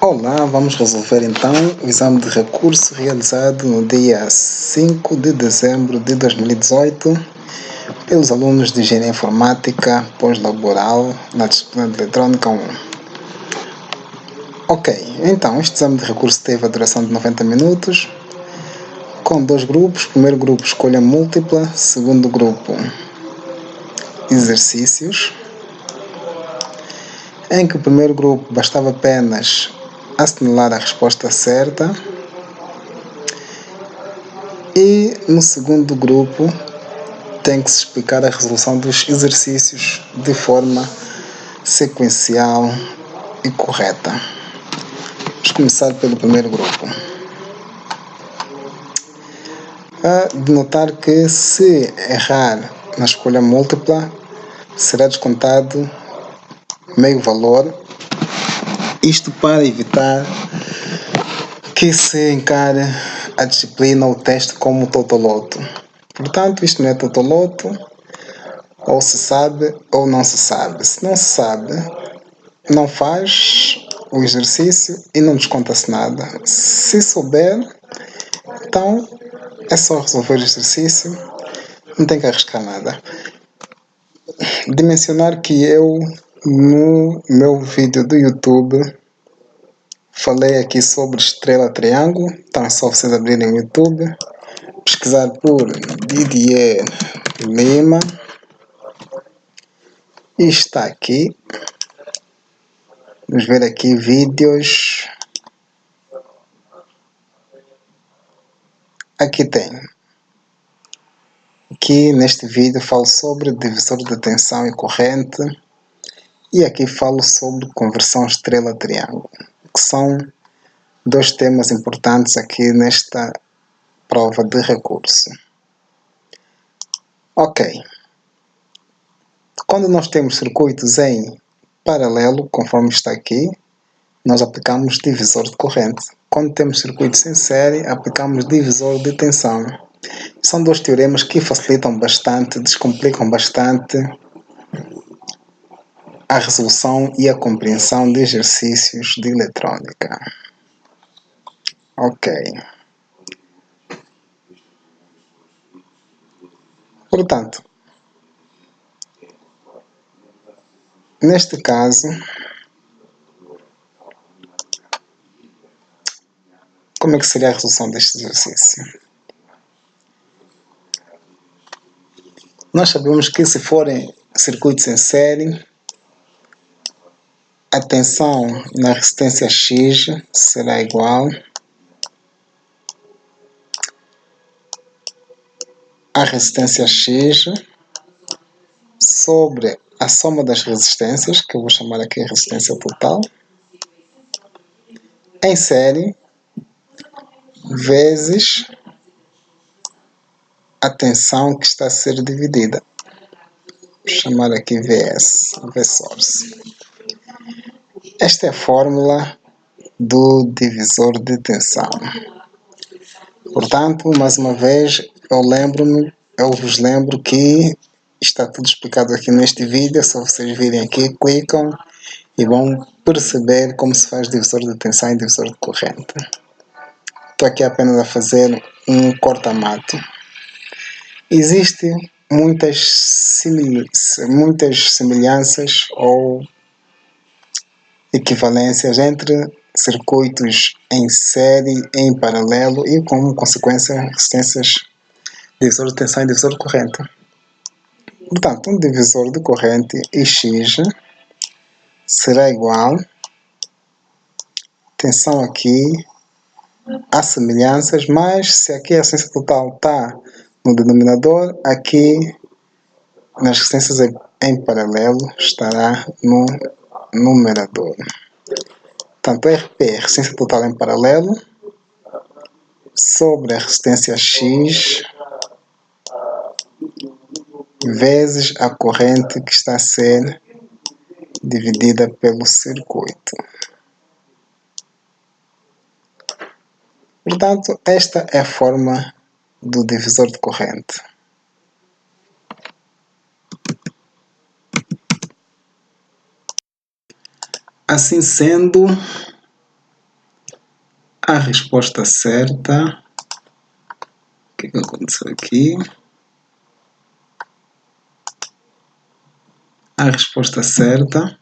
Olá, vamos resolver então o exame de recurso realizado no dia 5 de dezembro de 2018 pelos alunos de Engenharia Informática pós-laboral na disciplina de Eletrônica 1. Ok, então este exame de recurso teve a duração de 90 minutos, com dois grupos. Primeiro grupo, escolha múltipla. Segundo grupo, exercícios, em que o primeiro grupo bastava apenas assinalar a resposta certa, e no segundo grupo tem que se explicar a resolução dos exercícios de forma sequencial e correta. Vamos começar pelo primeiro grupo. De notar que se errar na escolha múltipla, será descontado meio valor, isto para evitar que se encare a disciplina ou o teste como totoloto. Portanto, isto não é totoloto, ou se sabe ou não se sabe. Se não se sabe, não faz o exercício e não desconta-se nada. Se souber, então é só resolver o exercício, não tem que arriscar nada. De mencionar que eu, no meu vídeo do YouTube, falei aqui sobre estrela triângulo. Então é só vocês abrirem o YouTube, pesquisar por Didier Lima, e está aqui. Vamos ver aqui vídeos. Aqui tem. Aqui neste vídeo falo sobre divisor de tensão e corrente, e aqui falo sobre conversão estrela-triângulo, que são dois temas importantes aqui nesta prova de recurso. Ok. Quando nós temos circuitos em paralelo, conforme está aqui, nós aplicamos divisor de corrente. Quando temos circuitos em série, aplicamos divisor de tensão. São dois teoremas que facilitam bastante, descomplicam bastante a resolução e a compreensão de exercícios de eletrônica. Ok. Portanto, neste caso, como é que seria a resolução deste exercício? Nós sabemos que se forem circuitos em série, a tensão na resistência X será igual à resistência X sobre a soma das resistências, que eu vou chamar aqui a resistência total, em série, vezes a tensão que está a ser dividida. Vou chamar aqui VS, V-source. Esta é a fórmula do divisor de tensão. Portanto, mais uma vez, eu vos lembro que está tudo explicado aqui neste vídeo. Se vocês virem aqui, clicam e vão perceber como se faz divisor de tensão e divisor de corrente. Estou aqui apenas a fazer um corta-mato. Existem muitas semelhanças ou equivalências entre circuitos em série, em paralelo e, como consequência, resistências, divisor de tensão e divisor de corrente. Portanto, um divisor de corrente X será igual, tensão aqui, há semelhanças, mas se aqui a resistência total está no denominador, aqui nas resistências em paralelo estará no numerador. Portanto, RP, resistência total em paralelo, sobre a resistência X, vezes a corrente que está a ser dividida pelo circuito. Portanto, esta é a forma do divisor de corrente. Assim sendo, a resposta certa. O que aconteceu aqui? A resposta certa,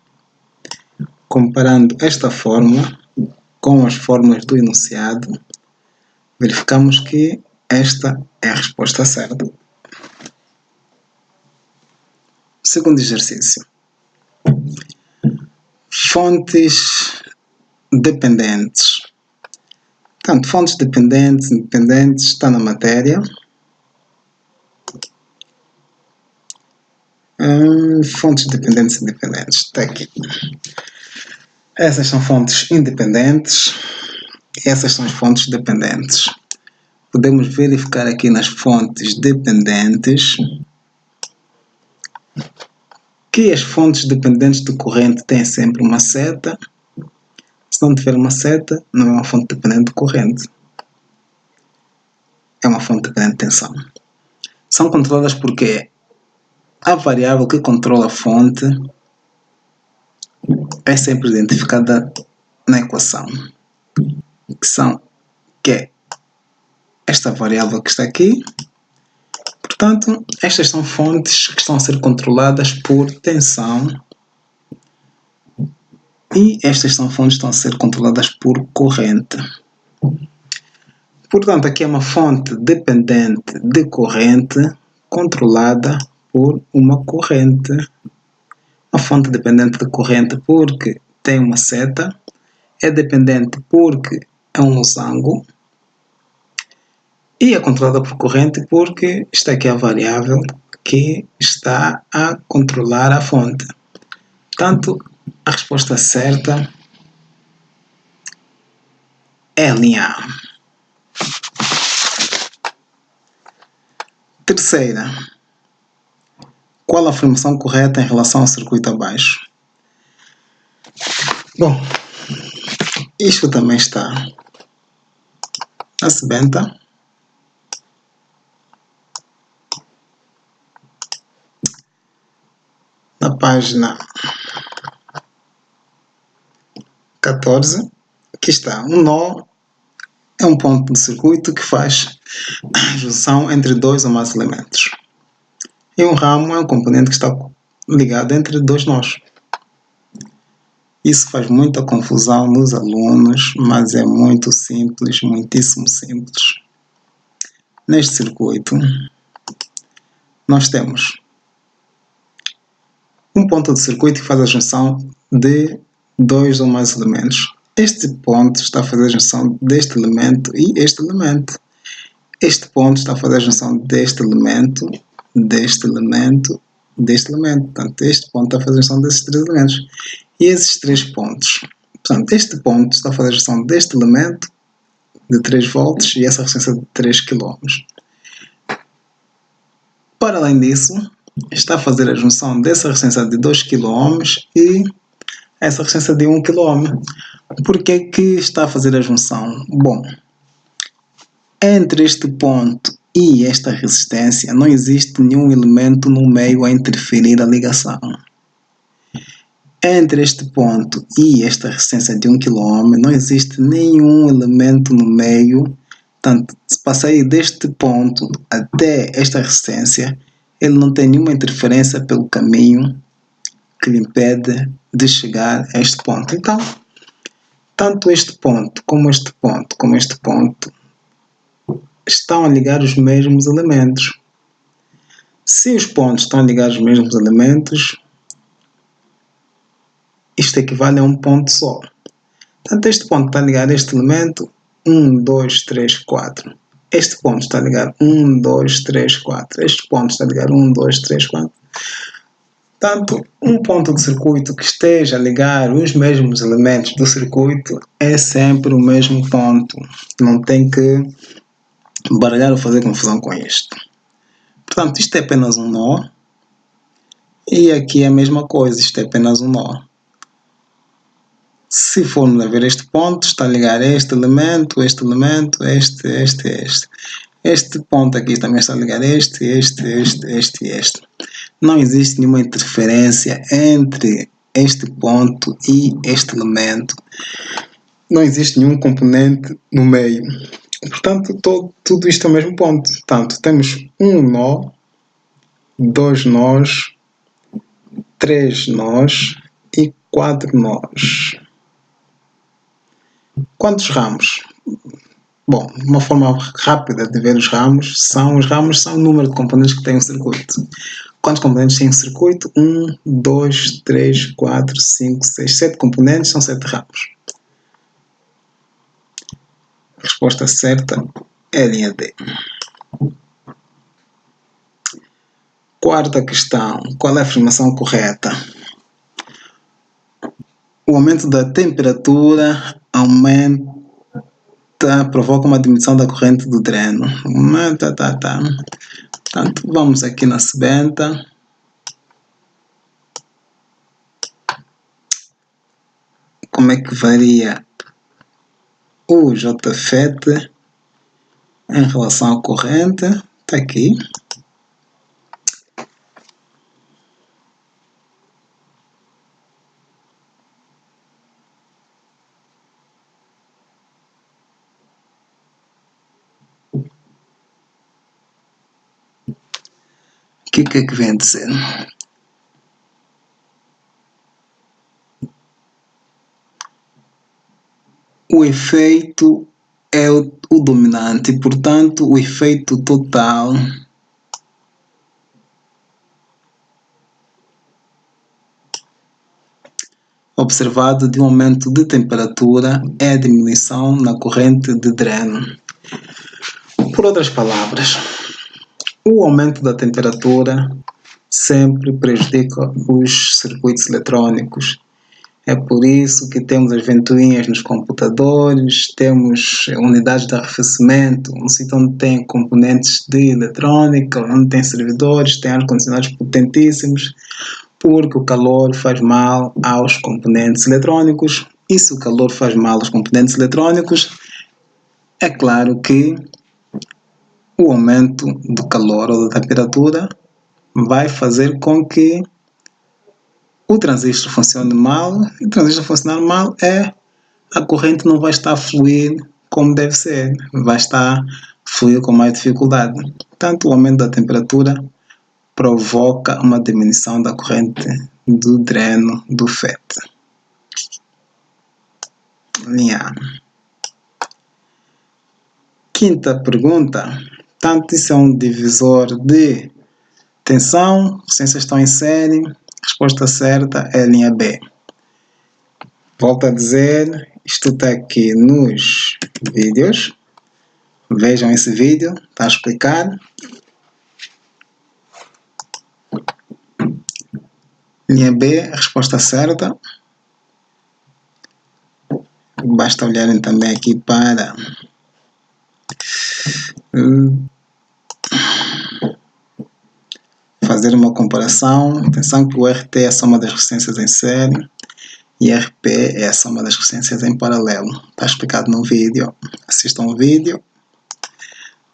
comparando esta fórmula com as fórmulas do enunciado, verificamos que esta é a resposta certa. Segundo exercício. Fontes dependentes. Portanto, fontes dependentes, independentes, está na matéria. Fontes dependentes e independentes, está aqui. Essas são fontes independentes e essas são as fontes dependentes. Podemos verificar aqui nas fontes dependentes que as fontes dependentes de corrente têm sempre uma seta. Se não tiver uma seta, não é uma fonte dependente de corrente. É uma fonte dependente de tensão. São controladas porque a variável que controla a fonte é sempre identificada na equação. Que é esta variável que está aqui. Portanto, estas são fontes que estão a ser controladas por tensão e estas são fontes que estão a ser controladas por corrente. Portanto, aqui é uma fonte dependente de corrente controlada por uma corrente. Uma fonte dependente de corrente porque tem uma seta, é dependente porque é um losango e é controlada por corrente porque esta aqui é a variável que está a controlar a fonte. Portanto, a resposta certa é a linha A. Terceira. Qual a afirmação correta em relação ao circuito abaixo? Bom, isto também está na sebenta. Na página 14, aqui está. Um nó é um ponto do circuito que faz a junção entre dois ou mais elementos. E um ramo é um componente que está ligado entre dois nós. Isso faz muita confusão nos alunos, mas é muito simples, muitíssimo simples. Neste circuito, nós temos um ponto do circuito que faz a junção de dois ou mais elementos. Este ponto está a fazer a junção deste elemento e este elemento. Este ponto está a fazer a junção deste elemento, deste elemento, deste elemento. Portanto, este ponto está a fazer a junção desses três elementos. E esses três pontos. Portanto, este ponto está a fazer a junção deste elemento de 3 volts e essa resistência de 3 kΩ. Para além disso, está a fazer a junção dessa resistência de 2 kΩ e essa resistência de 1 kΩ. Por que que está a fazer a junção? Bom, entre este ponto e esta resistência não existe nenhum elemento no meio a interferir a ligação. Entre este ponto e esta resistência de 1 kΩ não existe nenhum elemento no meio. Portanto, se passar deste ponto até esta resistência, ele não tem nenhuma interferência pelo caminho que lhe impede de chegar a este ponto. Então, tanto este ponto como este ponto como este ponto estão a ligar os mesmos elementos. Se os pontos estão a ligar os mesmos elementos, isto equivale a um ponto só. Portanto, este ponto está a ligar este elemento 1, 2, 3, 4. Este ponto está a ligar 1, 2, 3, 4. Este ponto está a ligar 1, 2, 3, 4. Portanto, um ponto do circuito que esteja a ligar os mesmos elementos do circuito é sempre o mesmo ponto. Não tem que baralhar ou fazer confusão com isto. Portanto, isto é apenas um nó. E aqui é a mesma coisa, isto é apenas um nó. Se formos a ver este ponto, está a ligar este elemento, este. Este ponto aqui também está a ligar este. Não existe nenhuma interferência entre este ponto e este elemento. não existe nenhum componente no meio. Portanto, tudo isto é o mesmo ponto. Portanto, temos um nó, dois nós, três nós e quatro nós. Quantos ramos? Bom, uma forma rápida de ver os ramos são o número de componentes que tem um circuito. Quantos componentes tem um circuito? 1, 2, 3, 4, 5, 6, 7 componentes, são 7 ramos. A resposta certa é a linha D. Quarta questão. Qual é a afirmação correta? O aumento da temperatura provoca uma diminuição da corrente do dreno. Portanto, vamos aqui na sebenta. Como é que varia o JFET em relação à corrente? Está aqui. O que é que vem dizer? O efeito é o dominante, portanto, o efeito total observado de um aumento de temperatura é a diminuição na corrente de dreno. Por outras palavras, o aumento da temperatura sempre prejudica os circuitos eletrônicos. É por isso que temos as ventoinhas nos computadores, temos unidades de arrefecimento, um sítio onde tem componentes de eletrônica, onde tem servidores, tem ar-condicionados potentíssimos, porque o calor faz mal aos componentes eletrônicos. E se o calor faz mal aos componentes eletrônicos, é claro que o aumento do calor ou da temperatura vai fazer com que o transistor funcione mal. E o transistor funcionar mal a corrente não vai estar a fluir como deve ser, vai estar a fluir com mais dificuldade. Portanto, o aumento da temperatura provoca uma diminuição da corrente do dreno do FET. Linha A. Quinta pergunta. Tanto isso é um divisor de tensão, resistências estão em série. Resposta certa é a linha B. Volto a dizer, isto está aqui nos vídeos. Vejam esse vídeo, está a explicar. Linha B, a resposta certa. Basta olharem também aqui para fazer uma comparação. Atenção que o RT é a soma das resistências em série e RP é a soma das resistências em paralelo. Está explicado no vídeo. Assistam o vídeo.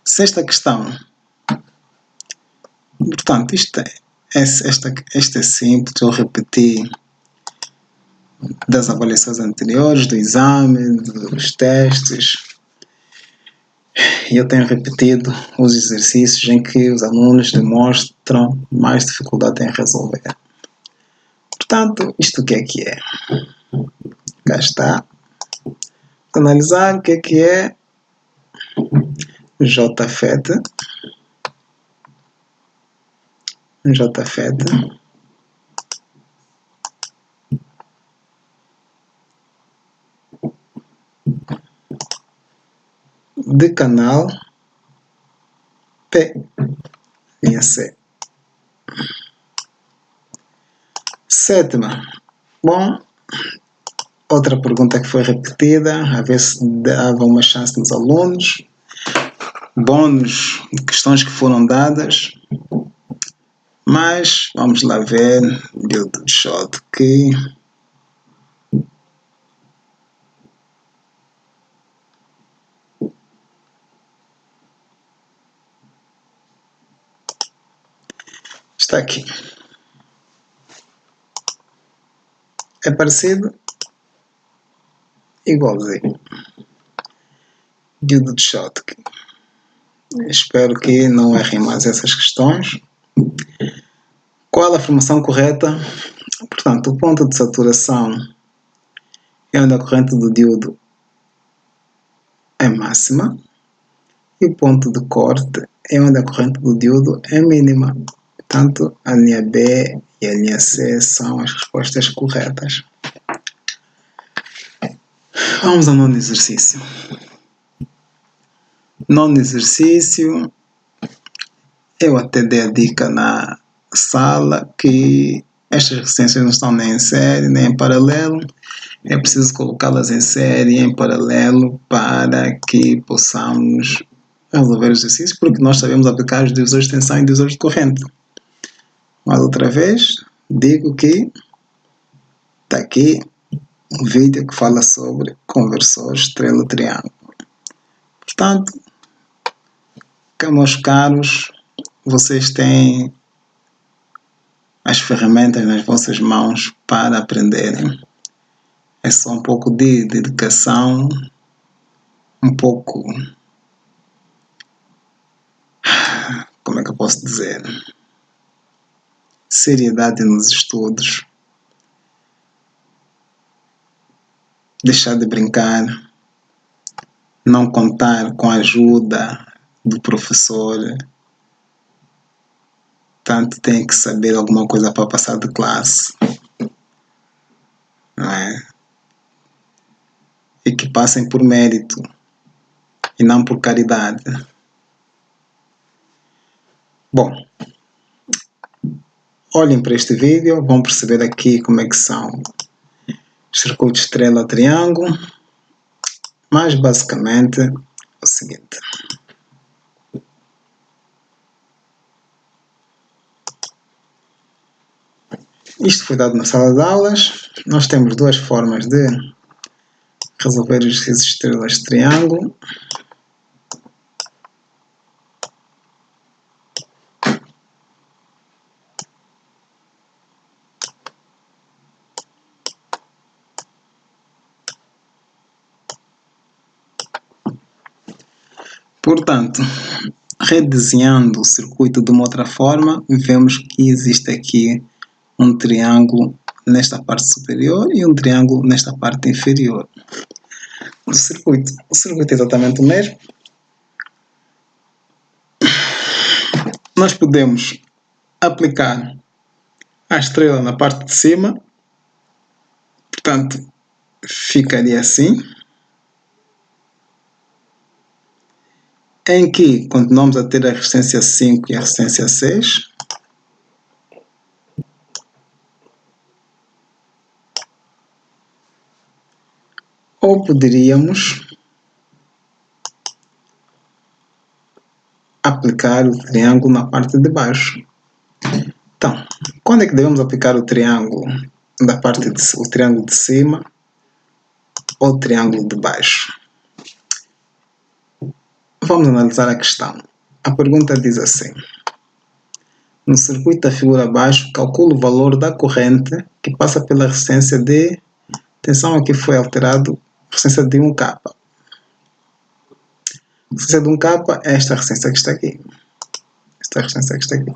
Sexta questão. Portanto, este é simples, eu repeti das avaliações anteriores, do exame, dos testes. E eu tenho repetido os exercícios em que os alunos demonstram mais dificuldade em resolver. Portanto, isto o que é? Cá está. Analisar o que é JFET. JFET. De canal P, linha C. Sétima. Bom, outra pergunta que foi repetida, a ver se dava uma chance nos alunos. Bônus de questões que foram dadas. Mas vamos lá ver. Build shot aqui. Está aqui. É parecido? igualzinho. Diodo de Schottky. Espero que não errem mais essas questões. Qual a formação correta? Portanto, o ponto de saturação é onde a corrente do diodo é máxima e o ponto de corte é onde a corrente do diodo é mínima. Portanto, a linha B e a linha C são as respostas corretas. Vamos ao nono exercício. Nono exercício, eu até dei a dica na sala que estas resistências não estão nem em série nem em paralelo. É preciso colocá-las em série e em paralelo para que possamos resolver os exercícios, porque nós sabemos aplicar os divisores de tensão e divisores de corrente. Mas outra vez, digo que está aqui um vídeo que fala sobre conversor estrela-triângulo. Portanto, meus caros, vocês têm as ferramentas nas vossas mãos para aprenderem. É só um pouco de dedicação, um pouco, como é que eu posso dizer, seriedade nos estudos, deixar de brincar, não contar com a ajuda do professor, tanto tem que saber alguma coisa para passar de classe, não é? E que passem por mérito e não por caridade. Bom, olhem para este vídeo, vão perceber aqui como é que são os circuitos estrela-triângulo, mas basicamente é o seguinte. Isto foi dado na sala de aulas. Nós temos duas formas de resolver os exercícios de estrelas-triângulo. Portanto, redesenhando o circuito de uma outra forma, vemos que existe aqui um triângulo nesta parte superior e um triângulo nesta parte inferior do circuito. O circuito é exatamente o mesmo. Nós podemos aplicar a estrela na parte de cima, portanto, ficaria assim, em que continuamos a ter a resistência 5 e a resistência 6. Ou poderíamos aplicar o triângulo na parte de baixo. Então, quando é que devemos aplicar o triângulo da parte o triângulo de cima ou o triângulo de baixo? Vamos analisar a questão. A pergunta diz assim: no circuito da figura abaixo, calcula o valor da corrente que passa pela resistência de... Atenção, aqui foi alterado a resistência de 1K. A resistência de 1K é esta resistência que está aqui. Esta resistência que está aqui.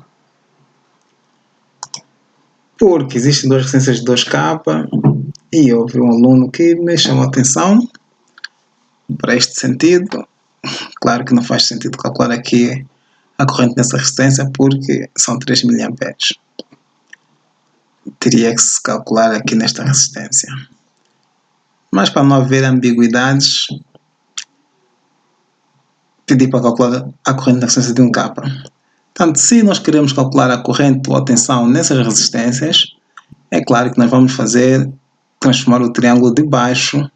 Porque existem duas resistências de 2K e houve um aluno que me chamou a atenção para este sentido. Claro que não faz sentido calcular aqui a corrente nessa resistência porque são 3 mA. Teria que se calcular aqui nesta resistência. Mas para não haver ambiguidades, pedi para calcular a corrente na resistência de 1K. Portanto, se nós queremos calcular a corrente ou a tensão nessas resistências, é claro que nós vamos transformar o triângulo de baixo,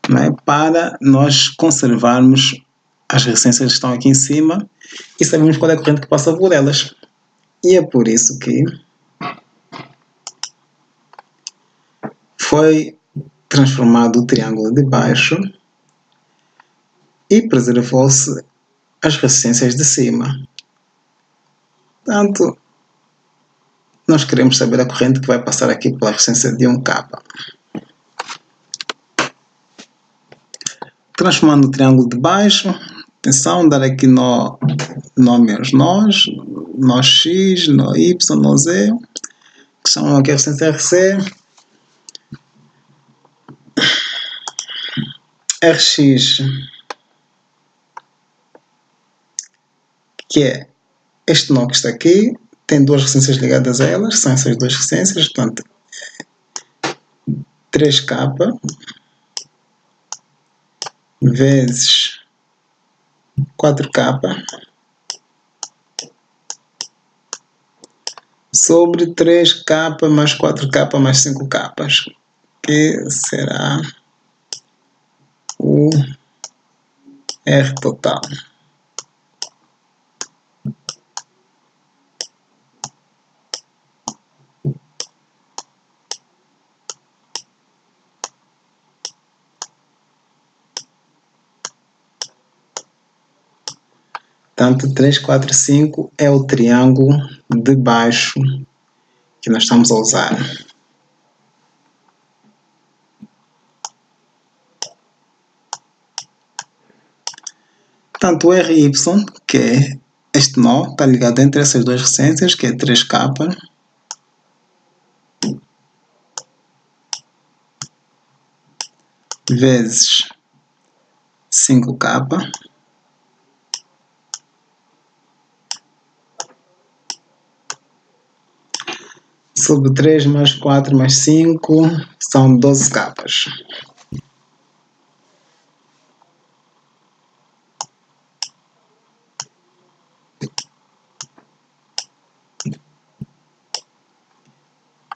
não é, para nós conservarmos as resistências que estão aqui em cima e sabemos qual é a corrente que passa por elas. E é por isso que foi transformado o triângulo de baixo e preservou-se as resistências de cima. Portanto, nós queremos saber a corrente que vai passar aqui pela resistência de 1K. Transformando o triângulo de baixo, atenção, dar aqui nome aos nós, nó X, nó Y, nó Z, que chamam aqui a resistência RC. RX, que é este nó que está aqui, tem duas resistências ligadas a elas, são essas duas resistências, portanto, 3K vezes 4K sobre 3K mais 4K mais 5K, que será o R total. Portanto, 3, 4, 5 é o triângulo de baixo que nós estamos a usar. Portanto, o RY, que é este nó, está ligado entre essas duas resistências, que é 3K vezes 5K sobre 3 mais 4 mais 5 são 12K.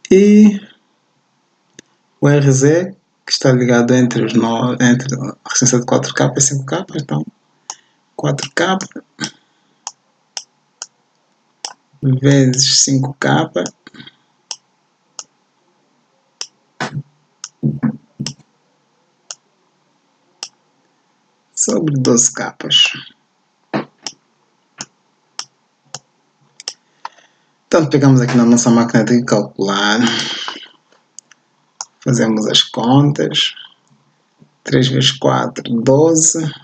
E o RZ, que está ligado entre a resistência de 4K e 5K, então 4K vezes 5K sobre 12K. Então, pegamos aqui na nossa máquina de calcular, fazemos as contas, 3 vezes 4, 12,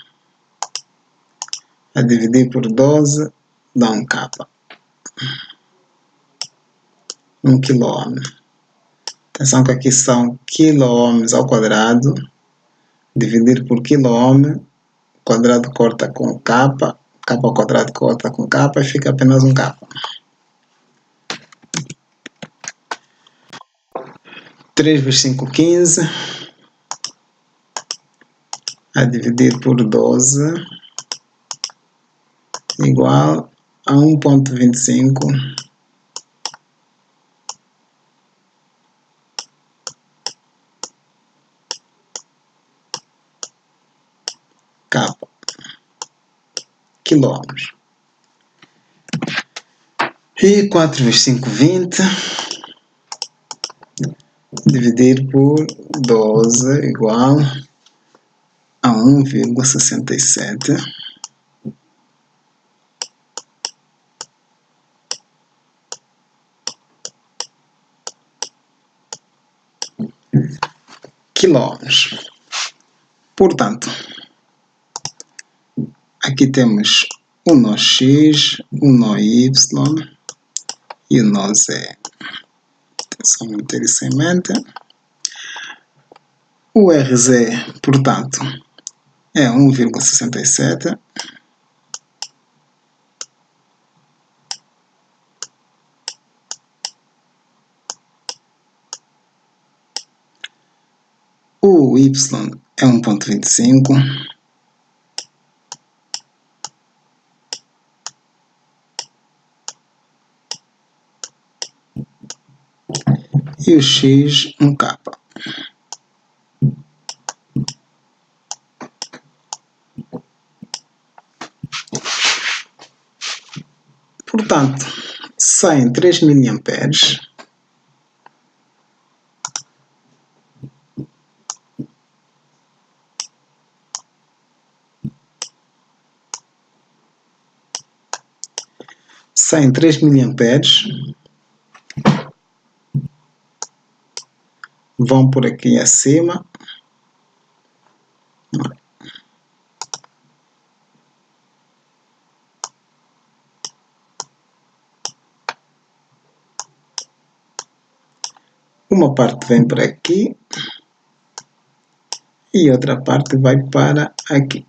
a dividir por 12 dá 1K, 1 kΩ. Atenção que aqui são kΩ ao quadrado, dividir por kΩ, quadrado corta com K, K ao quadrado corta com K e fica apenas 1K. 3 vezes 5, 15, a dividir por 12, igual a 1,25 K quilômetros. E 4 vezes 5, 20, dividir por 12 igual a 1,67 quilômetros. Portanto, aqui temos o nó X, o nó Y e o nó Z. Só manter isso em mente. O RZ, portanto, é 1,67. O Y é 1,25. E o X, 1K. Portanto, saem 3 mA vão por aqui acima. Uma parte vem para aqui e outra parte vai para aqui.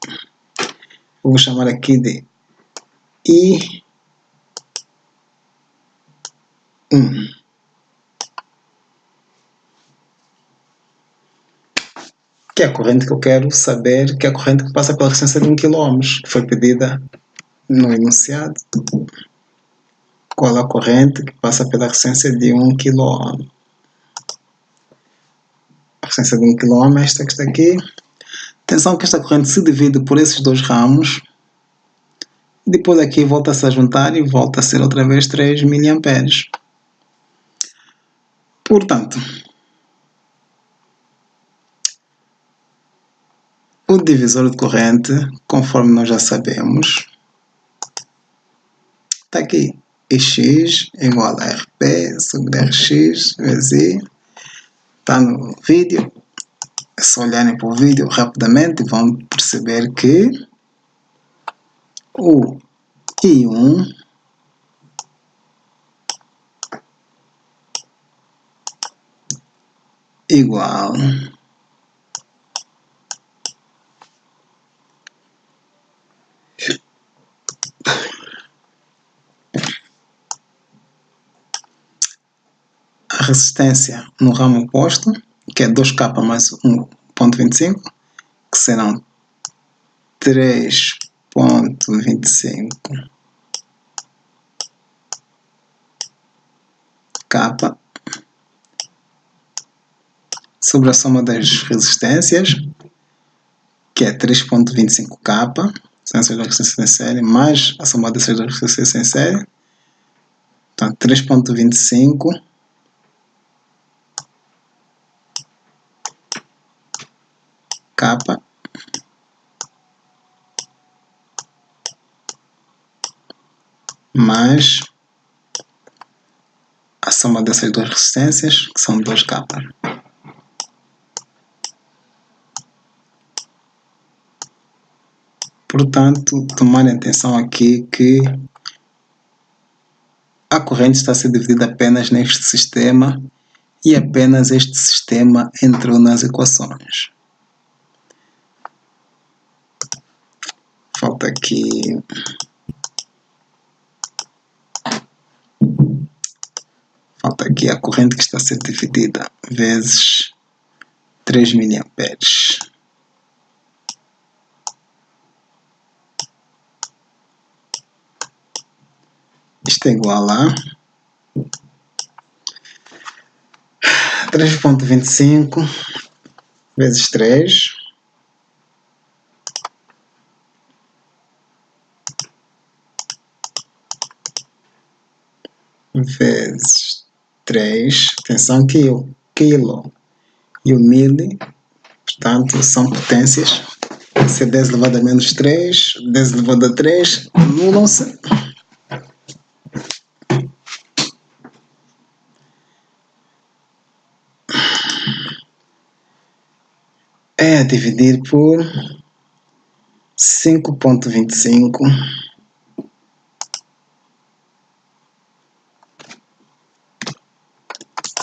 Vou chamar aqui de I1, que é a corrente que eu quero saber, que é a corrente que passa pela resistência de 1 kΩ, que foi pedida no enunciado. Qual a corrente que passa pela resistência de 1 kΩ? A resistência de 1 kΩ é esta que está aqui. Atenção que esta corrente se divide por esses dois ramos. Depois aqui volta-se a juntar e volta a ser outra vez 3 mA. Portanto, o divisor de corrente, conforme nós já sabemos, está aqui. Ix igual a RP sobre RX vezes I. Está no vídeo. É só olharem para o vídeo rapidamente e vão perceber que o I1 igual a resistência no ramo oposto, que é 2K mais 1.25, que serão 3.25 K sobre a soma das resistências, que é 3.25 K, resistência da resistência em série, mais a soma dessas duas resistências em série, então 3.25 K mais a soma dessas duas resistências, que são 2K. Portanto, tomarem atenção aqui que a corrente está a ser dividida apenas neste sistema e apenas este sistema entrou nas equações. Falta aqui a corrente que está a ser dividida vezes 3 mA. Isto é igual a 3.25 vezes 3 vezes 3. Atenção que o quilo e o mili, portanto, são potências. Se é 10 elevado a menos 3, 10 elevado a 3, anulam-se. É a dividir por 5.25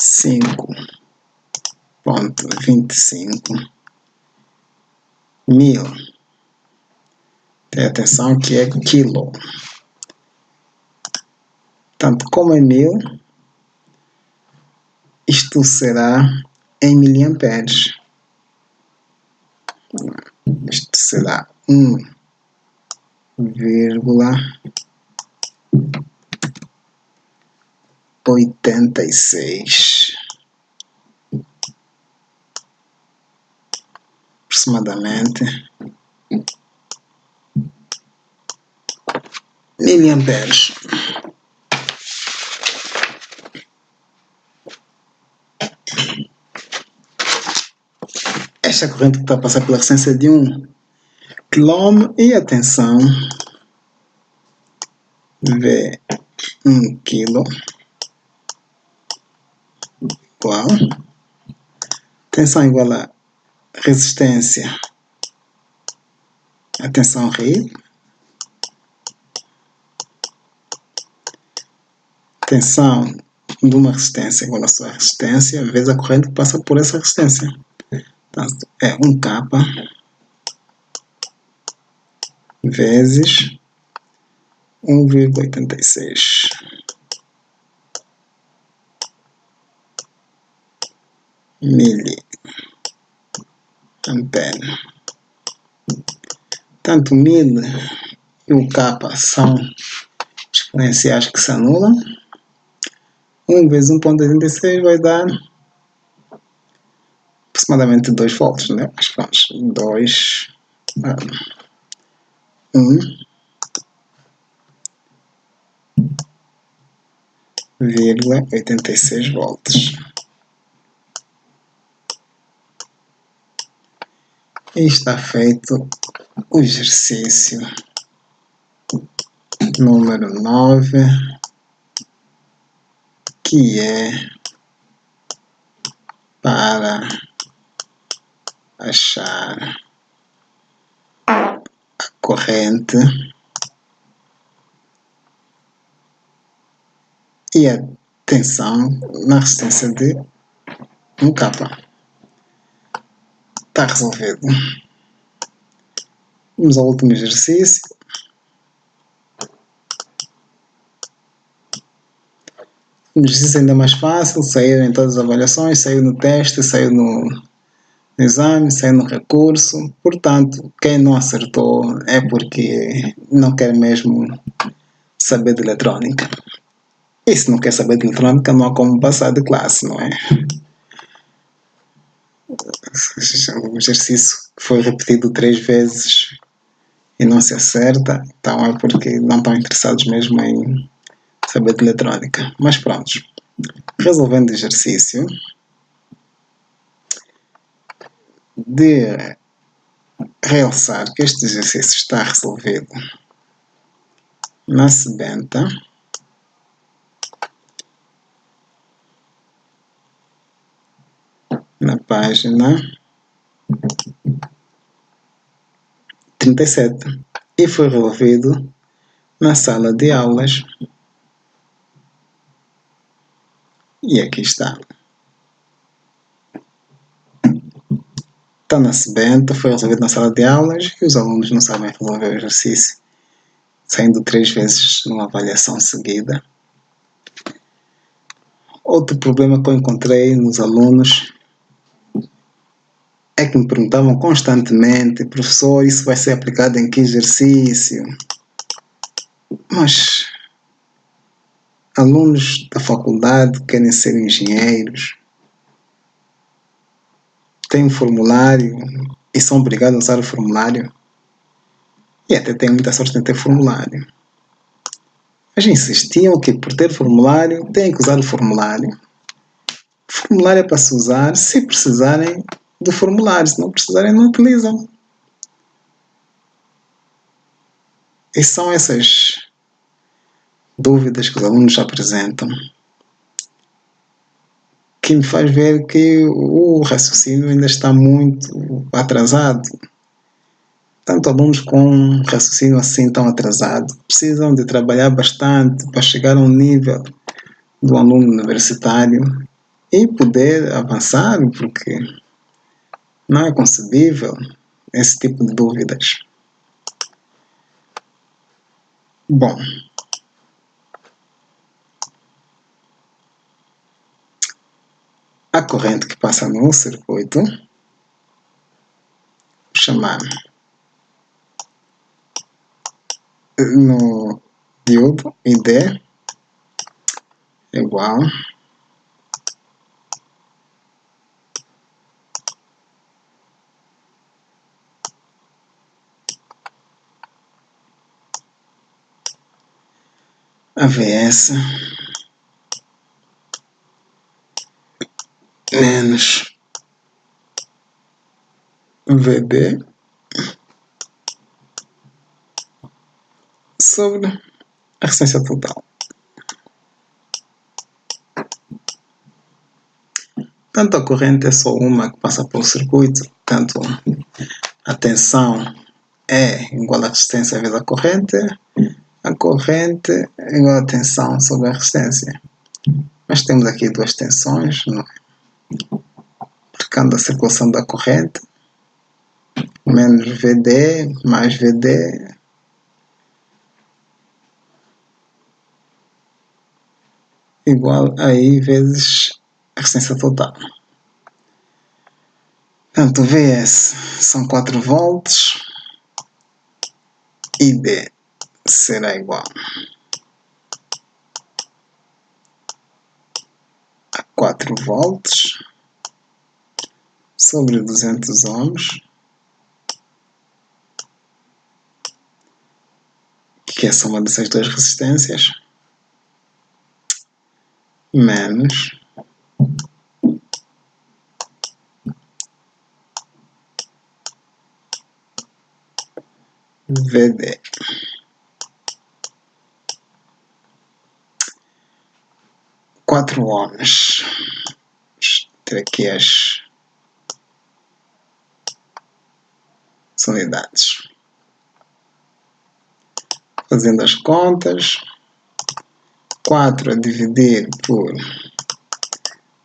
5.25 mil. Tenha atenção que é quilo. Portanto, como é mil, isto será em miliamperes. Isto será 1,86 aproximadamente miliamperes. Esta corrente que está a passar pela resistência de 1 kΩ e atenção, V 1 kg igual, tensão igual a resistência, a tensão RI, tensão de uma resistência igual à sua resistência vezes a corrente que passa por essa resistência. Portanto, é 1K vezes 1,86 miliampere. Tanto mil e o K são exponenciais que se anulam. 1 vezes 1,86 vai dar aproximadamente 2 volts, né? Mas pronto, 2, 1,86 volts. E está feito o exercício número 9, que é para achar a corrente e a tensão na resistência de 1K. Está resolvido. Vamos ao último exercício. Um exercício ainda mais fácil, saiu em todas as avaliações, saiu no teste, saiu no exame, saiu no recurso. Portanto, quem não acertou é porque não quer mesmo saber de eletrônica. E se não quer saber de eletrônica, não há como passar de classe, não é? O exercício foi repetido 3 vezes e não se acerta, então é porque não estão interessados mesmo em saber de eletrônica. Mas pronto, resolvendo o exercício, de realçar que este exercício está resolvido na sebenta, na página 37, e foi resolvido na sala de aulas. E aqui está. Está na sebenta, foi resolvido na sala de aulas e os alunos não sabem resolver o exercício, saindo 3 vezes numa avaliação seguida. Outro problema que eu encontrei nos alunos é que me perguntavam constantemente: professor, isso vai ser aplicado em que exercício? Mas alunos da faculdade querem ser engenheiros, têm um formulário e são obrigados a usar o formulário, e até têm muita sorte em ter formulário. Mas insistiam que por ter formulário têm que usar o formulário. O formulário é para se usar se precisarem do formulário, se não precisarem não utilizam. E são essas dúvidas que os alunos apresentam que me faz ver que o raciocínio ainda está muito atrasado. Tanto alunos com raciocínio assim tão atrasado precisam de trabalhar bastante para chegar a um nível do aluno universitário e poder avançar, porque não é concebível esse tipo de dúvidas. Bom, a corrente que passa no circuito, vou chamar no diodo ID igual a VS menos VB sobre a resistência total. Tanto a corrente é só uma que passa pelo circuito, tanto a tensão é igual à resistência vezes a corrente é igual à tensão sobre a resistência. Mas temos aqui duas tensões, não é? Marcando a circulação da corrente, menos VD mais VD igual a I vezes a resistência total. Portanto, VS são 4 volts, ID será igual a 4 volts sobre 200 ohms, que é a soma dessas duas resistências, menos VD. Quatro ohms. Vamos ter aqui as unidades. Fazendo as contas, 4 a dividir por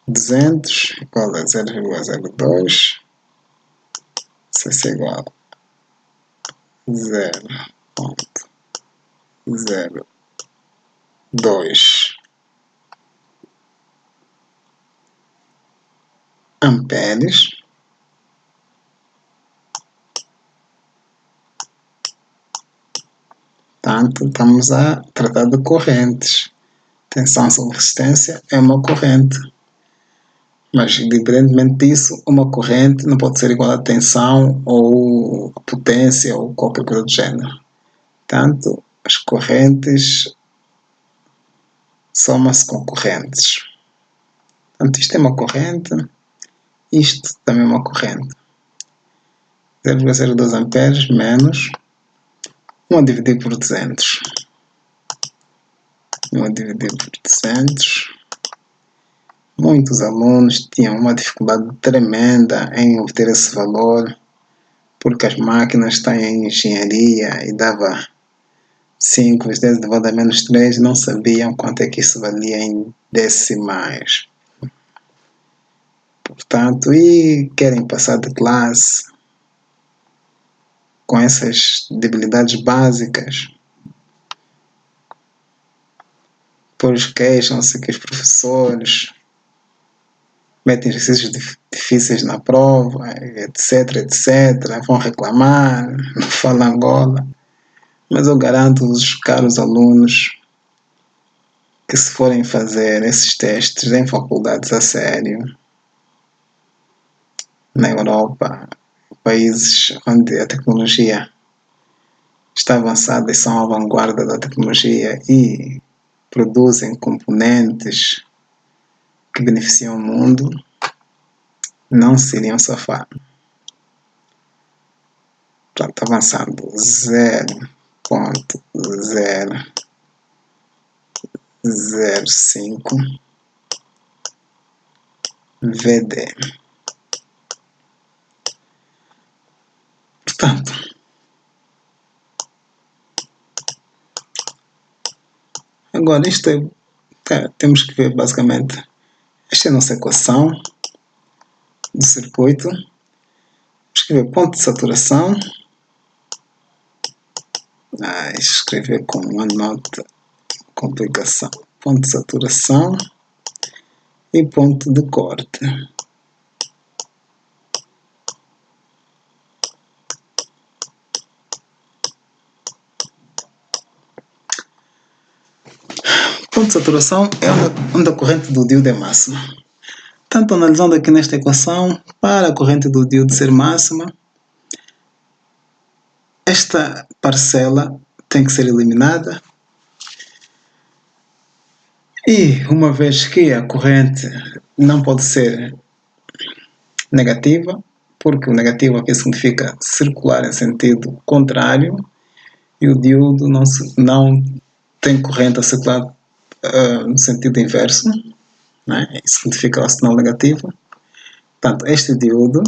200 igual a 0,02, isso é igual a 0,02 amperes. Portanto, estamos a tratar de correntes. Tensão sobre resistência é uma corrente. Mas, independentemente disso, uma corrente não pode ser igual a tensão ou a potência ou qualquer coisa do género. Portanto, as correntes somam-se com correntes. Portanto, isto é uma corrente, isto também é uma corrente. 0,02 amperes menos 1 a dividir por 200. 1 a dividir por 200. Muitos alunos tinham uma dificuldade tremenda em obter esse valor, porque as máquinas têm em engenharia e dava 5 vezes 10 elevado a menos 3, não sabiam quanto é que isso valia em decimais. Portanto, e querem passar de classe com essas debilidades básicas, depois queixam-se que os professores metem exercícios difíceis na prova, etc, etc, vão reclamar, não falam Angola. Mas eu garanto-vos, caros alunos, que se forem fazer esses testes em faculdades a sério, na Europa, países onde a tecnologia está avançada e são a vanguarda da tecnologia e produzem componentes que beneficiam o mundo, não se iriam safar. Portanto, avançando 0,005 VD. Portanto, agora isto temos que ver basicamente, esta é a nossa equação do circuito. Escrever ponto de saturação, escrever com uma nota complicação, ponto de saturação e ponto de corte. Ponto de saturação é onde a corrente do diodo é máxima. Portanto, analisando aqui nesta equação, para a corrente do diodo ser máxima, esta parcela tem que ser eliminada. E uma vez que a corrente não pode ser negativa, porque o negativo aqui significa circular em sentido contrário, e o diodo não tem corrente a circular no sentido inverso, né? Isso significa o sinal negativo. Portanto, este diodo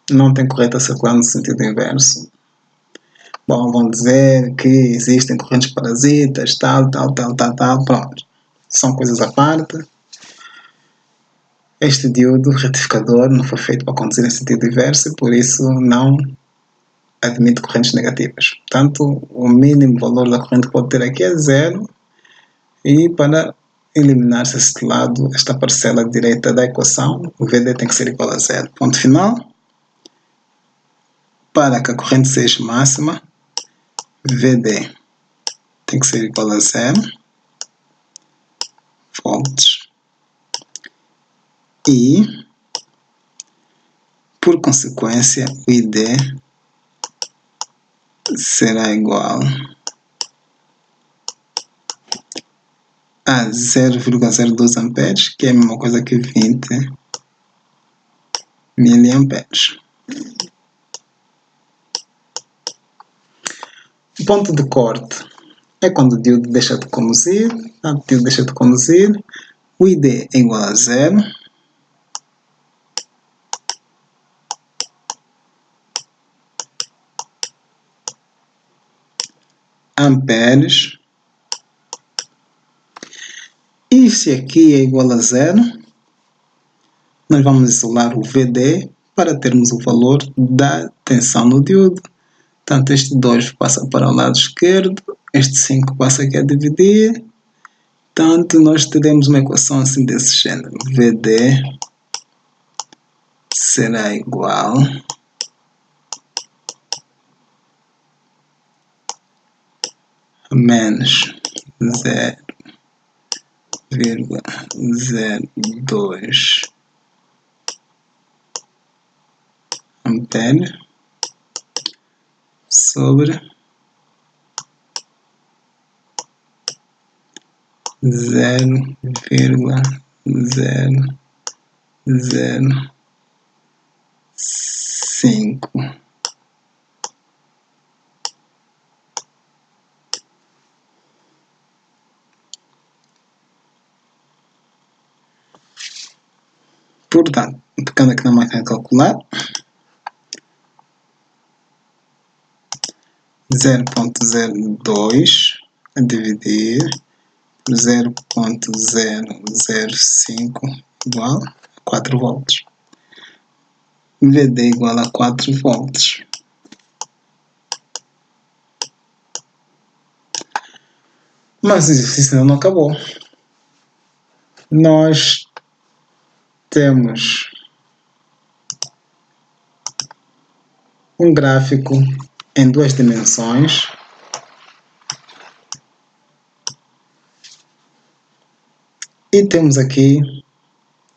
não tem corrente a circular no sentido inverso. Bom, vão dizer que existem correntes parasitas, tal, pronto. são coisas à parte. Este diodo retificador não foi feito para conduzir em sentido inverso e por isso não admite correntes negativas. Portanto, o mínimo valor da corrente que pode ter aqui é 0 e para eliminar-se este lado, esta parcela direita da equação, o VD tem que ser igual a 0. Ponto final. Para que a corrente seja máxima, VD tem que ser igual a 0 volts e, por consequência, o ID será igual a 0,02 amperes, que é a mesma coisa que 20 miliamperes. O ponto de corte é quando o diodo deixa de conduzir, o ID é igual a 0, amperes, e se aqui é igual a 0, nós vamos isolar o VD para termos o valor da tensão no diodo. Portanto, este 2 passa para o lado esquerdo, este 5 passa aqui a dividir. Portanto, nós teremos uma equação assim desse gênero. VD será igual a menos 0,02 ampere sobre 0,005. Portanto, pegando aqui na máquina de calcular, 0,02 a dividir 0,005 igual a 4 volts. VD igual a 4 volts. Mas o exercício ainda não acabou. Nós temos um gráfico em 2 dimensões e temos aqui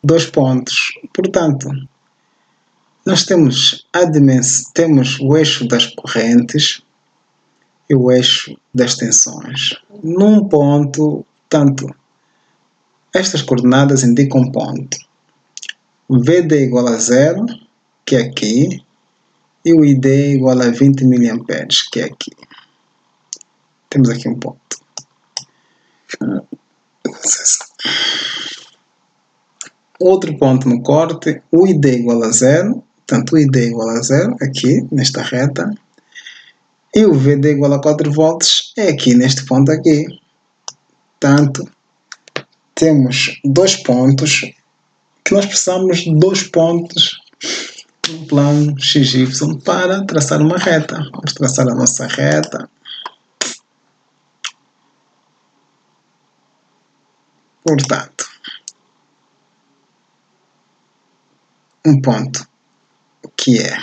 2 pontos. Portanto, nós temos o eixo das correntes e o eixo das tensões. Num ponto, portanto, estas coordenadas indicam um ponto. VD igual a 0, que é aqui, e o ID igual a 20 mA, que é aqui. Temos aqui um ponto. Outro ponto no corte, o ID igual a 0, portanto o ID igual a 0, aqui, nesta reta, e o VD igual a 4 volts é aqui, neste ponto aqui. Portanto, temos 2 pontos, que nós precisamos de 2 pontos no plano XY para traçar uma reta. Vamos traçar a nossa reta. Portanto, um ponto que é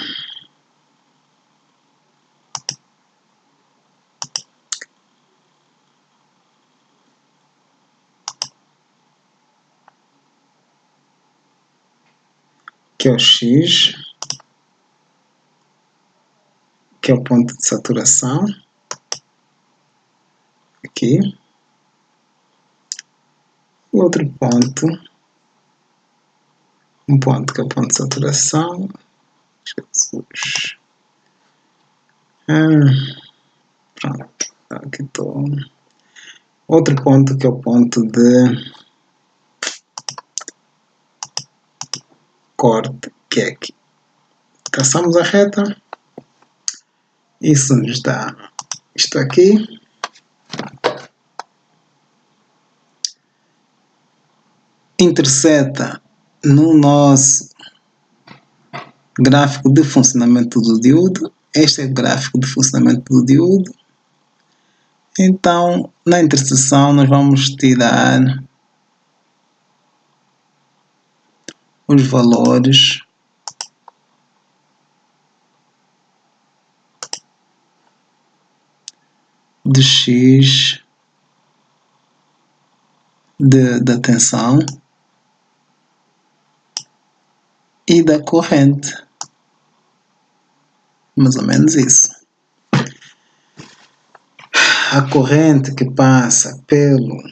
o X, que é o ponto de saturação, aqui, e outro ponto, um ponto que é o ponto de saturação, Jesus, pronto, aqui estou, outro ponto que é o ponto de corte, que é aqui. Traçamos a reta, isso nos dá isto aqui, interseta no nosso gráfico de funcionamento do diodo. Este é o gráfico de funcionamento do diodo. Então, na interseção, nós vamos tirar os valores de X da tensão e da corrente. Mais ou menos isso. A corrente que passa pelo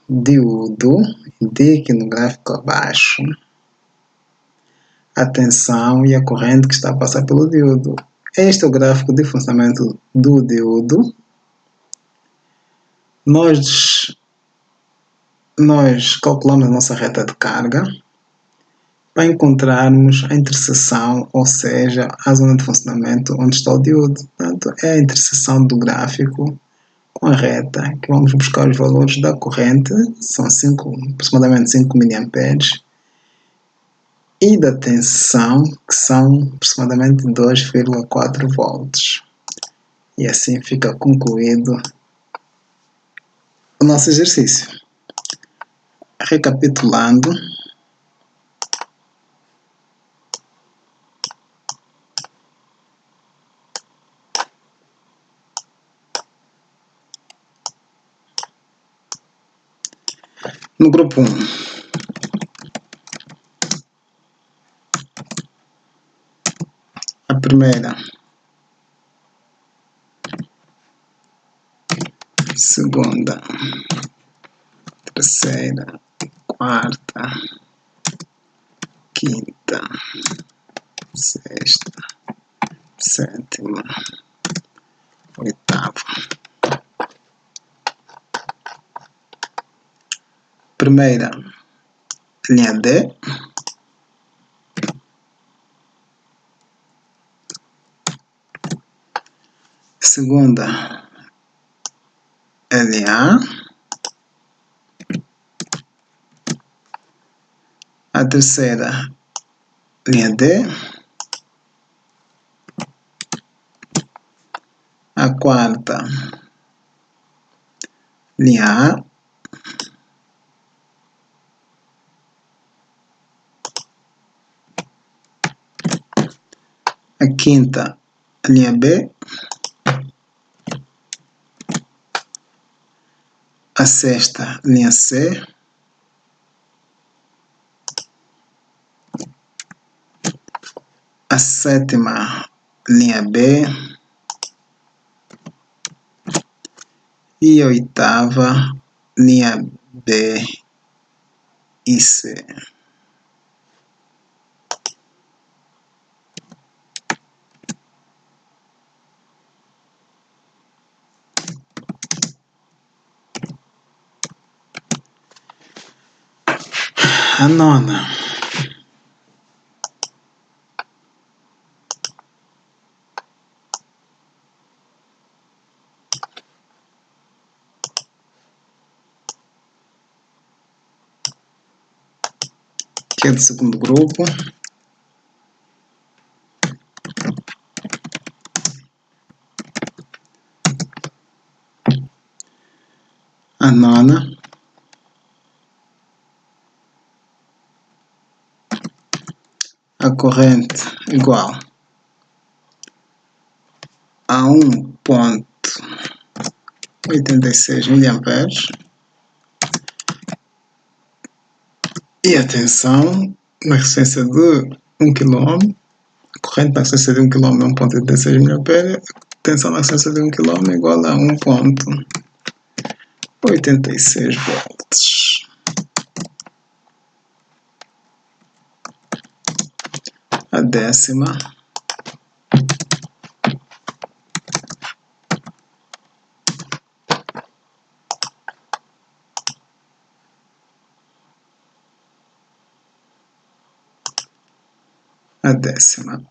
diodo, indique no gráfico abaixo a tensão e a corrente que está a passar pelo diodo. Este é o gráfico de funcionamento do diodo. Nós calculamos a nossa reta de carga para encontrarmos a interseção, ou seja, a zona de funcionamento onde está o diodo. Portanto, é a interseção do gráfico com a reta, que vamos buscar os valores da corrente, são aproximadamente 5 mA, e da tensão, que são aproximadamente 2,4 volts. E assim fica concluído o nosso exercício. Recapitulando, no grupo 1, a primeira, segunda, terceira, quarta, quinta, sexta, sétima, oitava. Primeira, linha D. Segunda, LA. A terceira, linha D. A quarta, linha A. A quinta, linha B. A sexta, linha C. A sétima, linha B. E a oitava, linha B e C. A nona, que é do segundo grupo. A nona, a corrente igual a 1,86 mA e a tensão na resistência de 1 kΩ, a corrente na resistência de 1 kΩ é 1,86 mA, a tensão na resistência de 1 kΩ é igual a 1,86 volts. A décima, a décima,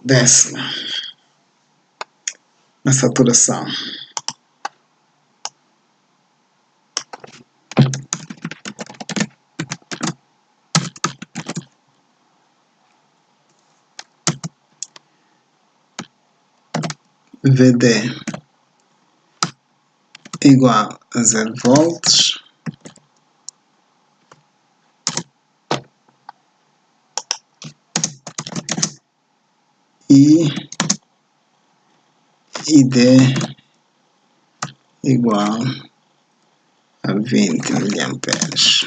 décima, na saturação, VD igual a 0 volts e ID igual a 20 miliamperes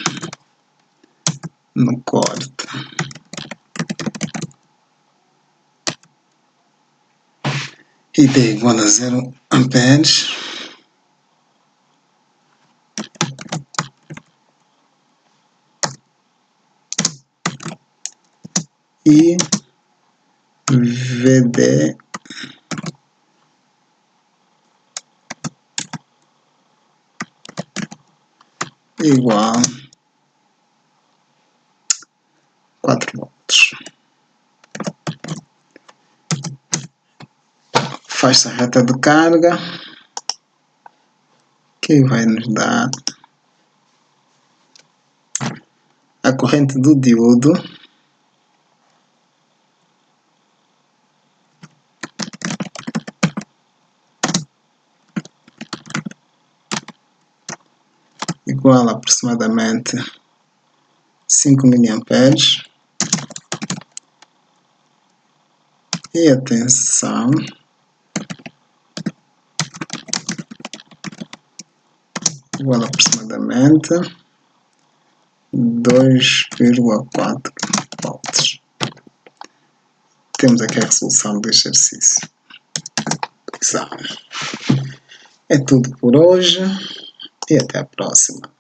no corte. ID igual a 0 amperes e VD igual a 4 volts. Faz-se a reta de carga, que vai nos dar a corrente do diodo igual a aproximadamente 5 miliamperes. E atenção, igual a aproximadamente 2,4 volts. Temos aqui a resolução do exercício. É tudo por hoje e até a próxima.